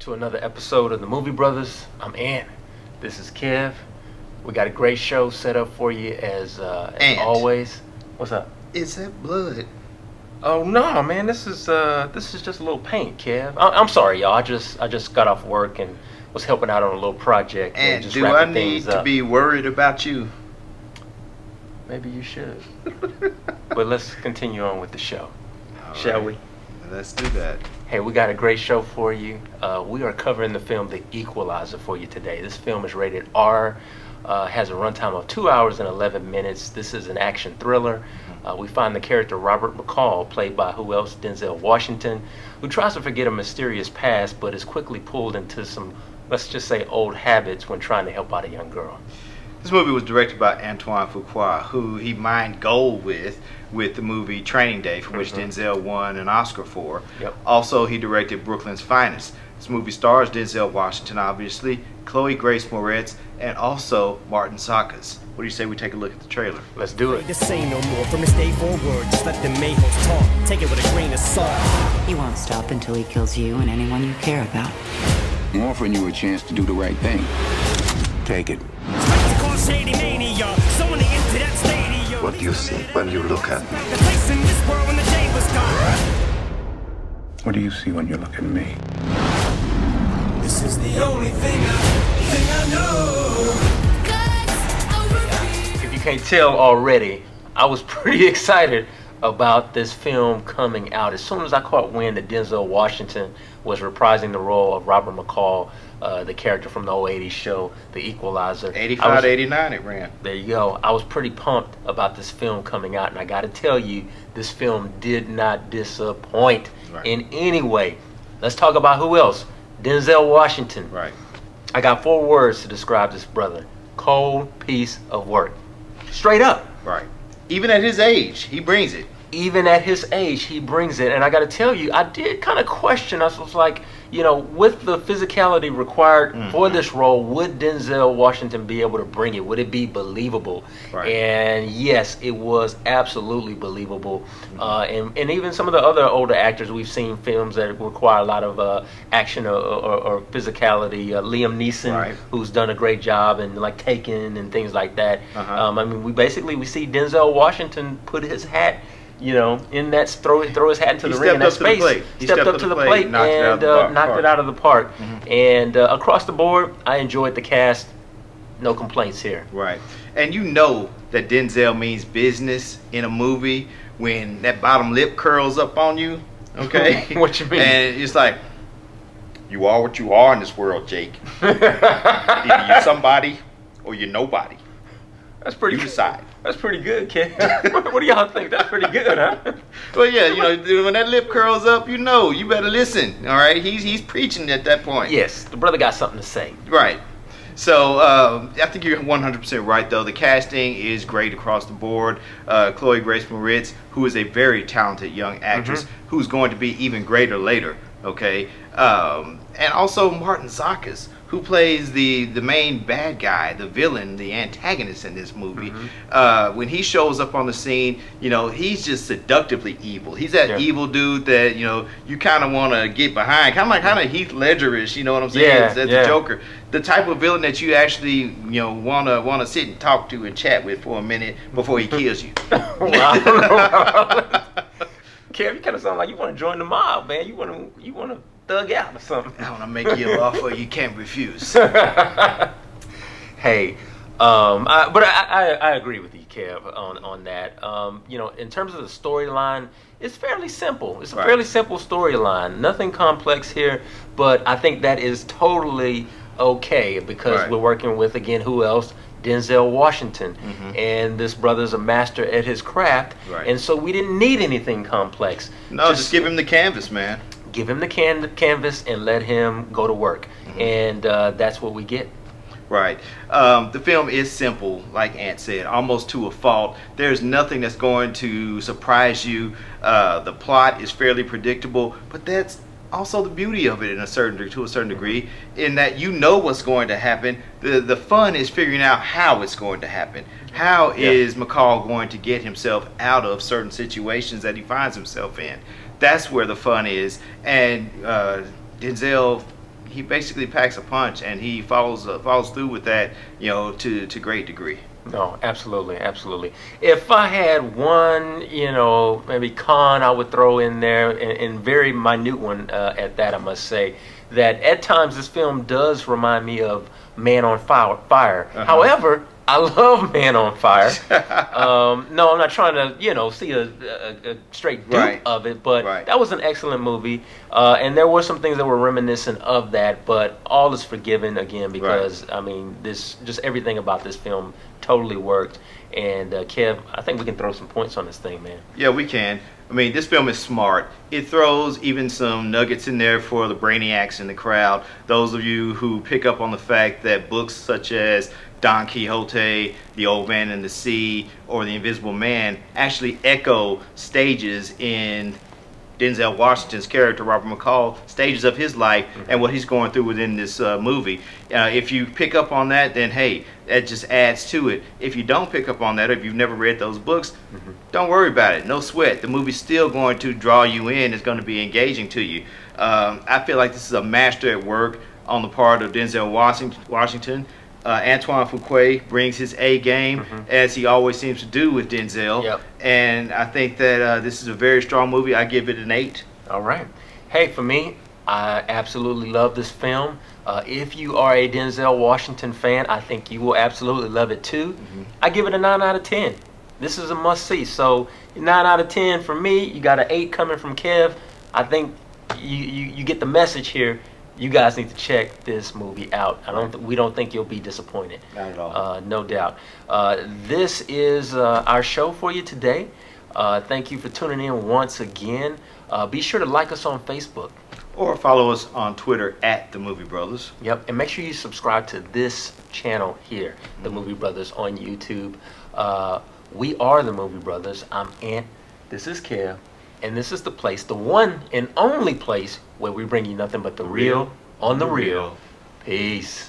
to another episode of the Movie Brothers. I'm Ant. This is Kev. We got a great show set up for you as always. What's up? Is that blood? Oh no, man! This is just a little paint, Kev. I'm sorry, y'all. I just got off work and was helping out on a little project. And just do I need to be worried about you? Maybe you should. But let's continue on with the show, shall we? Let's do that. Hey, we got a great show for you. We are covering the film The Equalizer for you today. This film is rated R, has a runtime of 2 hours and 11 minutes. This is an action thriller. We find the character Robert McCall, played by who else? Denzel Washington, who tries to forget a mysterious past but is quickly pulled into some, let's just say, old habits when trying to help out a young girl. This movie was directed by Antoine Fuqua, who he mined gold with the movie Training Day, for which Denzel won an Oscar for. Yep. Also, he directed Brooklyn's Finest. This movie stars Denzel Washington, obviously, Chloe Grace Moretz, and also Martin Sacas. What do you say we take a look at the trailer? Let's do it. To say no more from this day forward. Just let the mayholes talk. Take it with a grain of salt. He won't stop until he kills you and anyone you care about. I'm offering you a chance to do the right thing. Take it. What do you see when you look at me? What do you see when you look at me? This is the only thing I know. If you can't tell already, I was pretty excited about this film coming out. As soon as I caught wind that Denzel Washington was reprising the role of Robert McCall, the character from the old 80s show, The Equalizer. 85 to 89 it ran. There you go. I was pretty pumped about this film coming out, and I got to tell you, this film did not disappoint in any way. Let's talk about who else. Denzel Washington. Right. I got 4 words to describe this brother. Cold piece of work. Straight up. Right. Even at his age, he brings it. Even at his age, he brings it. And I got to tell you, I did kind of question. I was like, you know, with the physicality required for this role, would Denzel Washington be able to bring it? Would it be believable? Right. And yes, it was absolutely believable. And even some of the other older actors, we've seen films that require a lot of action or physicality. Liam Neeson, who's done a great job, and like Taken and things like that. I mean, we see Denzel Washington put his hat, you know, in that throw his hat into the ring in that space. He stepped up to the plate and knocked it out of the park. And across the board, I enjoyed the cast. No complaints here. Right. And you know that Denzel means business in a movie when that bottom lip curls up on you. Okay. What you mean? And it's like, you are what you are in this world, Jake. Either you're somebody or you're nobody. That's pretty You decide. That's pretty good, kid. What do y'all think? That's pretty good, huh? Well, yeah, you know, when that lip curls up, you know, you better listen. All right, he's preaching at that point. Yes, the brother got something to say. Right. So I think you're 100% right, though. The casting is great across the board. Chloe Grace Moretz, who is a very talented young actress, who's going to be even greater later. Okay, and also Martin Sacas, who plays the main bad guy, the villain, the antagonist in this movie. When he shows up on the scene, you know, he's just seductively evil. He's that evil dude that, you know, you kind of want to get behind, kind of Heath Ledger-ish, you know what I'm saying? As the Joker. The type of villain that you actually, you know, want to sit and talk to and chat with for a minute before he kills you. Wow. Kev, you kind of sound like you want to join the mob, man. You want to thug out or something. I want to make you an offer you can't refuse. Hey, I agree with you, Kev, on that. You know, in terms of the storyline, it's fairly simple. It's a fairly simple storyline. Nothing complex here, but I think that is totally okay because we're working with, again, who else? Denzel Washington, and this brother's a master at his craft, and so we didn't need anything complex. No, just give him the canvas, man. Give him the canvas and let him go to work, and that's what we get. Right. The film is simple, like Ant said, almost to a fault. There's nothing that's going to surprise you. The plot is fairly predictable, but that's also the beauty of it to a certain degree, in that you know what's going to happen. The fun is figuring out how it's going to happen. How is McCall going to get himself out of certain situations that he finds himself in? That's where the fun is. And Denzel he basically packs a punch, and he follows through with that, to great degree. No, absolutely, absolutely. If I had one, maybe con I would throw in there, and very minute one at that, I must say, that at times this film does remind me of Man on Fire. However, I love Man on Fire. No, I'm not trying to, see a straight dupe of it, but that was an excellent movie. And there were some things that were reminiscent of that, but all is forgiven again because, I mean, just everything about this film totally worked. And Kev, I think we can throw some points on this thing, man. Yeah, we can. I mean, this film is smart. It throws even some nuggets in there for the brainiacs in the crowd. Those of you who pick up on the fact that books such as Don Quixote, The Old Man and the Sea, or The Invisible Man actually echo stages in Denzel Washington's character, Robert McCall, stages of his life and what he's going through within this movie. If you pick up on that, then hey, that just adds to it. If you don't pick up on that, or if you've never read those books, don't worry about it. No sweat. The movie's still going to draw you in. It's going to be engaging to you. I feel like this is a master at work on the part of Denzel Washington. Antoine Fuqua brings his A game, as he always seems to do with Denzel. Yep. And I think that this is a very strong movie. I give it an 8. All right. Hey, for me, I absolutely love this film. If you are a Denzel Washington fan, I think you will absolutely love it too. I give it a 9 out of 10. This is a must-see. So 9 out of 10 for me. You got an 8 coming from Kev. I think you get the message here. You guys need to check this movie out. We don't think you'll be disappointed. Not at all. No doubt. This is our show for you today. Thank you for tuning in once again. Be sure to like us on Facebook. Or follow us on Twitter at The Movie Brothers. Yep, and make sure you subscribe to this channel here, The Movie Brothers on YouTube. We are The Movie Brothers. I'm Ant. This is Kev. And this is the place, the one and only place where we bring you nothing but the real on the real. Peace.